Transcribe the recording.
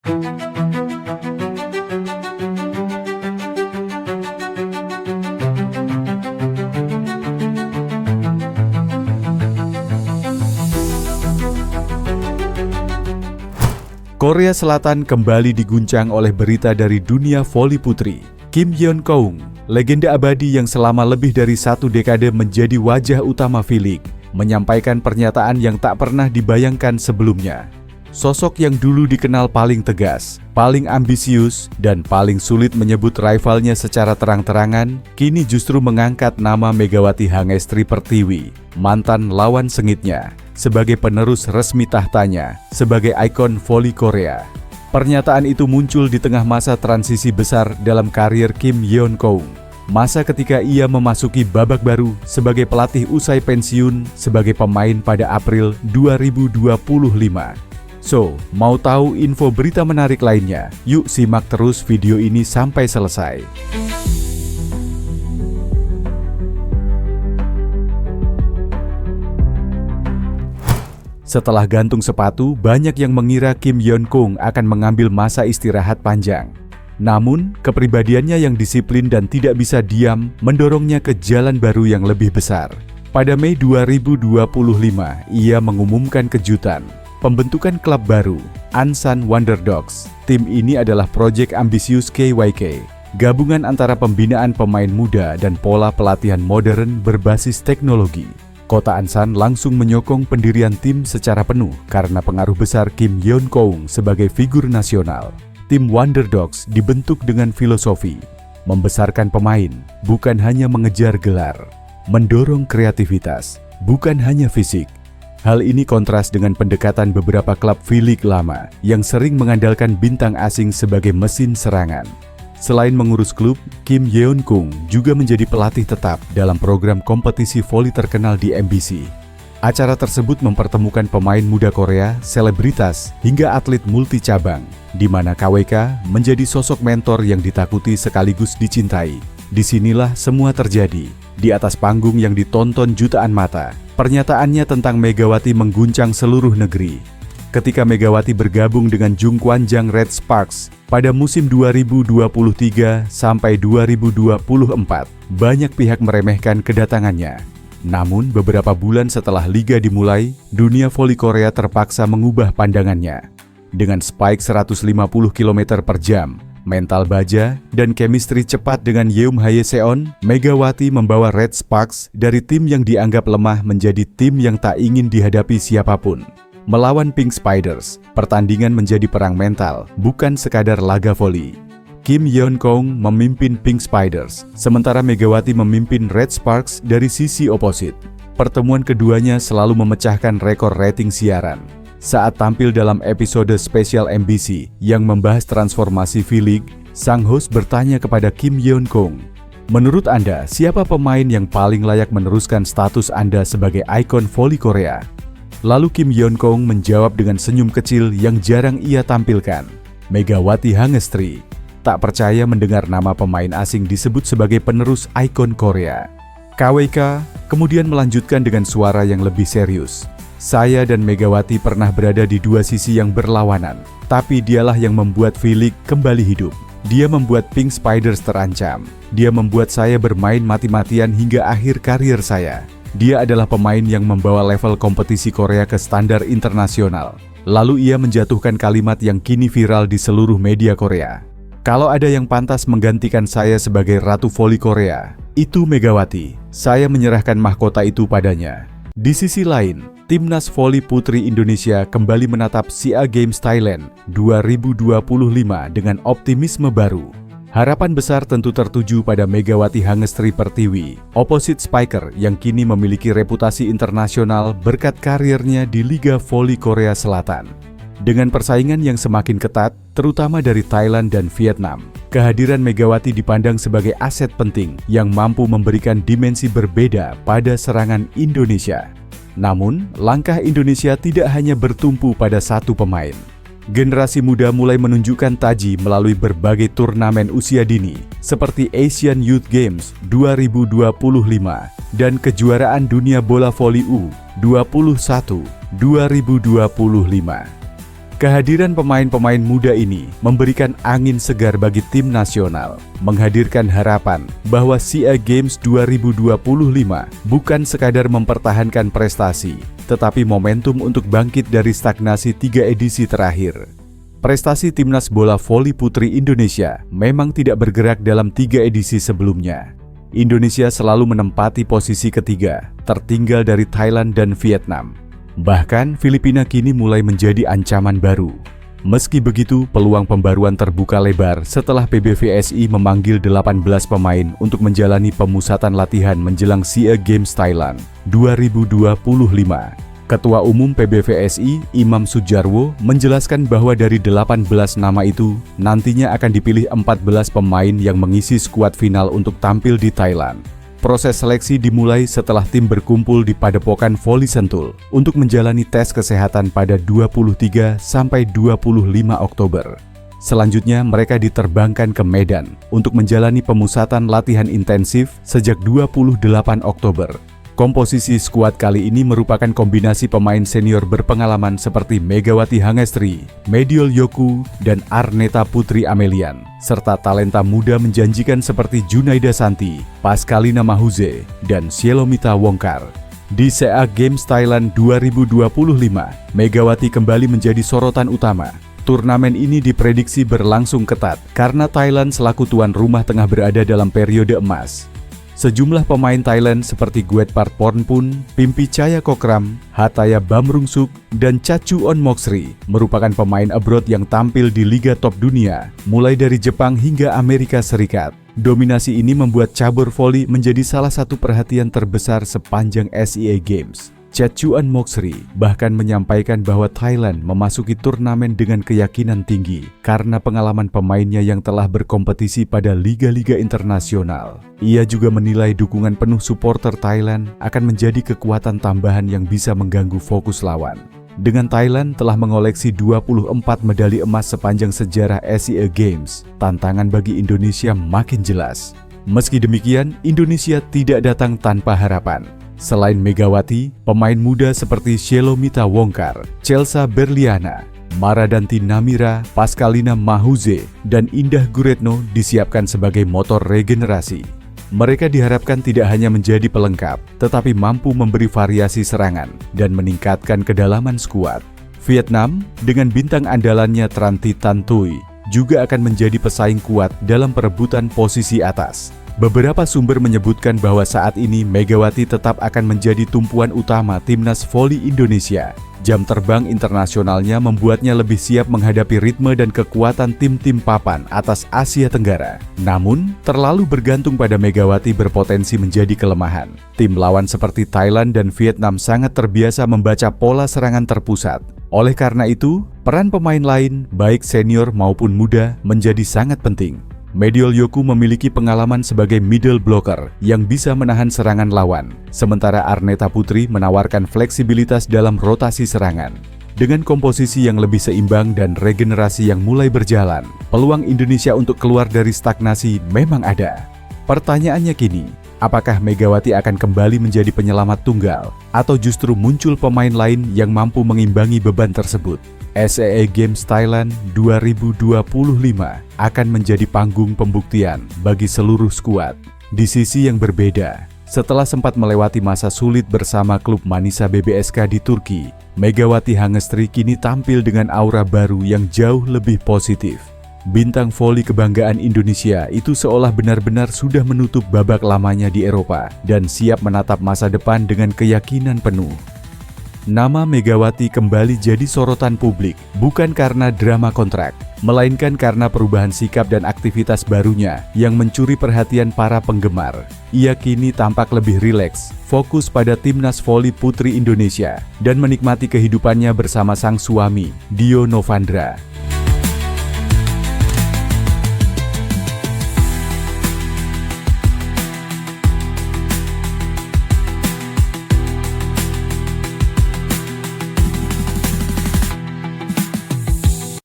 Korea Selatan kembali diguncang oleh berita dari dunia voli putri. Kim Yeon-keung, legenda abadi yang selama lebih dari 1 dekade menjadi wajah utama V-League, menyampaikan pernyataan yang tak pernah dibayangkan sebelumnya. Sosok yang dulu dikenal paling tegas, paling ambisius, dan paling sulit menyebut rivalnya secara terang-terangan, kini justru mengangkat nama Megawati Hangestri Pertiwi, mantan lawan sengitnya, sebagai penerus resmi tahtanya, sebagai ikon voli Korea. Pernyataan itu muncul di tengah masa transisi besar dalam karir Kim Yeon-keung. Masa ketika ia memasuki babak baru sebagai pelatih usai pensiun sebagai pemain pada April 2025. So, mau tahu info berita menarik lainnya? Yuk simak terus video ini sampai selesai. Setelah gantung sepatu, banyak yang mengira Kim Yeon-keung akan mengambil masa istirahat panjang. Namun, kepribadiannya yang disiplin dan tidak bisa diam mendorongnya ke jalan baru yang lebih besar. Pada Mei 2025, ia mengumumkan kejutan, pembentukan klub baru, Ansan Wonderdogs. Tim ini adalah proyek ambisius KYK, gabungan antara pembinaan pemain muda dan pola pelatihan modern berbasis teknologi. Kota Ansan langsung menyokong pendirian tim secara penuh karena pengaruh besar Kim Yeon-keung sebagai figur nasional. Tim Wonderdogs dibentuk dengan filosofi membesarkan pemain, bukan hanya mengejar gelar, mendorong kreativitas, bukan hanya fisik. Hal ini kontras dengan pendekatan beberapa klub V-League lama yang sering mengandalkan bintang asing sebagai mesin serangan. Selain mengurus klub, Kim Yeon-keung juga menjadi pelatih tetap dalam program kompetisi voli terkenal di MBC. Acara tersebut mempertemukan pemain muda Korea, selebritas, hingga atlet multi cabang, di mana KWK menjadi sosok mentor yang ditakuti sekaligus dicintai. Disinilah semua terjadi, di atas panggung yang ditonton jutaan mata. Pernyataannya tentang Megawati mengguncang seluruh negeri. Ketika Megawati bergabung dengan Jungkwanjang Red Sparks pada musim 2023 sampai 2024, banyak pihak meremehkan kedatangannya. Namun beberapa bulan setelah liga dimulai, dunia voli Korea terpaksa mengubah pandangannya. Dengan spike 150 km per jam, mental baja, dan chemistry cepat dengan Yeum Hae-seon, Megawati membawa Red Sparks dari tim yang dianggap lemah menjadi tim yang tak ingin dihadapi siapapun. Melawan Pink Spiders, pertandingan menjadi perang mental, bukan sekadar laga voli. Kim Yeon-keung memimpin Pink Spiders, sementara Megawati memimpin Red Sparks dari sisi oposit. Pertemuan keduanya selalu memecahkan rekor rating siaran. Saat tampil dalam episode spesial MBC yang membahas transformasi V-League, sang host bertanya kepada Kim Yeon-keung, "Menurut Anda, siapa pemain yang paling layak meneruskan status Anda sebagai ikon voli Korea?" Lalu Kim Yeon-keung menjawab dengan senyum kecil yang jarang ia tampilkan, "Megawati Hangestri." Tak percaya mendengar nama pemain asing disebut sebagai penerus ikon Korea. KWK kemudian melanjutkan dengan suara yang lebih serius, "Saya dan Megawati pernah berada di dua sisi yang berlawanan, tapi dialah yang membuat V-League kembali hidup. Dia membuat Pink Spiders terancam. Dia membuat saya bermain mati-matian hingga akhir karir saya. Dia adalah pemain yang membawa level kompetisi Korea ke standar internasional." Lalu ia menjatuhkan kalimat yang kini viral di seluruh media Korea. "Kalau ada yang pantas menggantikan saya sebagai Ratu Voli Korea, itu Megawati. Saya menyerahkan mahkota itu padanya." Di sisi lain, Timnas Voli Putri Indonesia kembali menatap SEA Games Thailand 2025 dengan optimisme baru. Harapan besar tentu tertuju pada Megawati Hangestri Pertiwi, opposite spiker yang kini memiliki reputasi internasional berkat karirnya di Liga Voli Korea Selatan. Dengan persaingan yang semakin ketat, terutama dari Thailand dan Vietnam, kehadiran Megawati dipandang sebagai aset penting yang mampu memberikan dimensi berbeda pada serangan Indonesia. Namun, langkah Indonesia tidak hanya bertumpu pada satu pemain. Generasi muda mulai menunjukkan taji melalui berbagai turnamen usia dini, seperti Asian Youth Games 2025 dan Kejuaraan Dunia Bola Voli U21 2025. Kehadiran pemain-pemain muda ini memberikan angin segar bagi tim nasional, menghadirkan harapan bahwa SEA Games 2025 bukan sekadar mempertahankan prestasi, tetapi momentum untuk bangkit dari stagnasi 3 edisi terakhir. Prestasi timnas bola voli putri Indonesia memang tidak bergerak dalam 3 edisi sebelumnya. Indonesia selalu menempati posisi ketiga, tertinggal dari Thailand dan Vietnam. Bahkan Filipina kini mulai menjadi ancaman baru. Meski begitu, peluang pembaruan terbuka lebar setelah PBVSI memanggil 18 pemain untuk menjalani pemusatan latihan menjelang SEA Games Thailand 2025. Ketua Umum PBVSI, Imam Sudjarwo, menjelaskan bahwa dari 18 nama itu, nantinya akan dipilih 14 pemain yang mengisi skuad final untuk tampil di Thailand. Proses seleksi dimulai setelah tim berkumpul di Padepokan Voli Sentul untuk menjalani tes kesehatan pada 23 sampai 25 Oktober. Selanjutnya mereka diterbangkan ke Medan untuk menjalani pemusatan latihan intensif sejak 28 Oktober. Komposisi skuad kali ini merupakan kombinasi pemain senior berpengalaman seperti Megawati Hangestri, Mediol Yoku, dan Arneta Putri Amelian, serta talenta muda menjanjikan seperti Junaida Santi, Pascalina Mahuze, dan Sielomita Wongkar. Di SEA Games Thailand 2025, Megawati kembali menjadi sorotan utama. Turnamen ini diprediksi berlangsung ketat karena Thailand selaku tuan rumah tengah berada dalam periode emas. Sejumlah pemain Thailand seperti Guetpart Pornpun, Pimpi Chaya Kokram, Hataya Bamrungsuk, dan Chachuon Moksri merupakan pemain abroad yang tampil di liga top dunia, mulai dari Jepang hingga Amerika Serikat. Dominasi ini membuat cabur voli menjadi salah satu perhatian terbesar sepanjang SEA Games. Chachuon Moksri bahkan menyampaikan bahwa Thailand memasuki turnamen dengan keyakinan tinggi karena pengalaman pemainnya yang telah berkompetisi pada liga-liga internasional. Ia juga menilai dukungan penuh supporter Thailand akan menjadi kekuatan tambahan yang bisa mengganggu fokus lawan. Dengan Thailand telah mengoleksi 24 medali emas sepanjang sejarah SEA Games, tantangan bagi Indonesia makin jelas. Meski demikian, Indonesia tidak datang tanpa harapan. Selain Megawati, pemain muda seperti Sielomita Wongkar, Chelsea Berliana, Maradanti Namira, Pascalina Mahuze, dan Indah Guretno disiapkan sebagai motor regenerasi. Mereka diharapkan tidak hanya menjadi pelengkap, tetapi mampu memberi variasi serangan dan meningkatkan kedalaman skuad. Vietnam, dengan bintang andalannya Tranti Tantui, juga akan menjadi pesaing kuat dalam perebutan posisi atas. Beberapa sumber menyebutkan bahwa saat ini Megawati tetap akan menjadi tumpuan utama timnas voli Indonesia. Jam terbang internasionalnya membuatnya lebih siap menghadapi ritme dan kekuatan tim-tim papan atas Asia Tenggara. Namun, terlalu bergantung pada Megawati berpotensi menjadi kelemahan. Tim lawan seperti Thailand dan Vietnam sangat terbiasa membaca pola serangan terpusat. Oleh karena itu, peran pemain lain, baik senior maupun muda, menjadi sangat penting. Mediol Yoku memiliki pengalaman sebagai middle blocker yang bisa menahan serangan lawan, sementara Arneta Putri menawarkan fleksibilitas dalam rotasi serangan. Dengan komposisi yang lebih seimbang dan regenerasi yang mulai berjalan, peluang Indonesia untuk keluar dari stagnasi memang ada. Pertanyaannya kini, apakah Megawati akan kembali menjadi penyelamat tunggal, atau justru muncul pemain lain yang mampu mengimbangi beban tersebut? SEA Games Thailand 2025 akan menjadi panggung pembuktian bagi seluruh skuad. Di sisi yang berbeda, setelah sempat melewati masa sulit bersama klub Manisa BBSK di Turki, Megawati Hangestri kini tampil dengan aura baru yang jauh lebih positif. Bintang voli kebanggaan Indonesia itu seolah benar-benar sudah menutup babak lamanya di Eropa dan siap menatap masa depan dengan keyakinan penuh. Nama Megawati kembali jadi sorotan publik, bukan karena drama kontrak, melainkan karena perubahan sikap dan aktivitas barunya yang mencuri perhatian para penggemar. Ia kini tampak lebih rileks, fokus pada timnas voli putri Indonesia, dan menikmati kehidupannya bersama sang suami, Dio Novandra.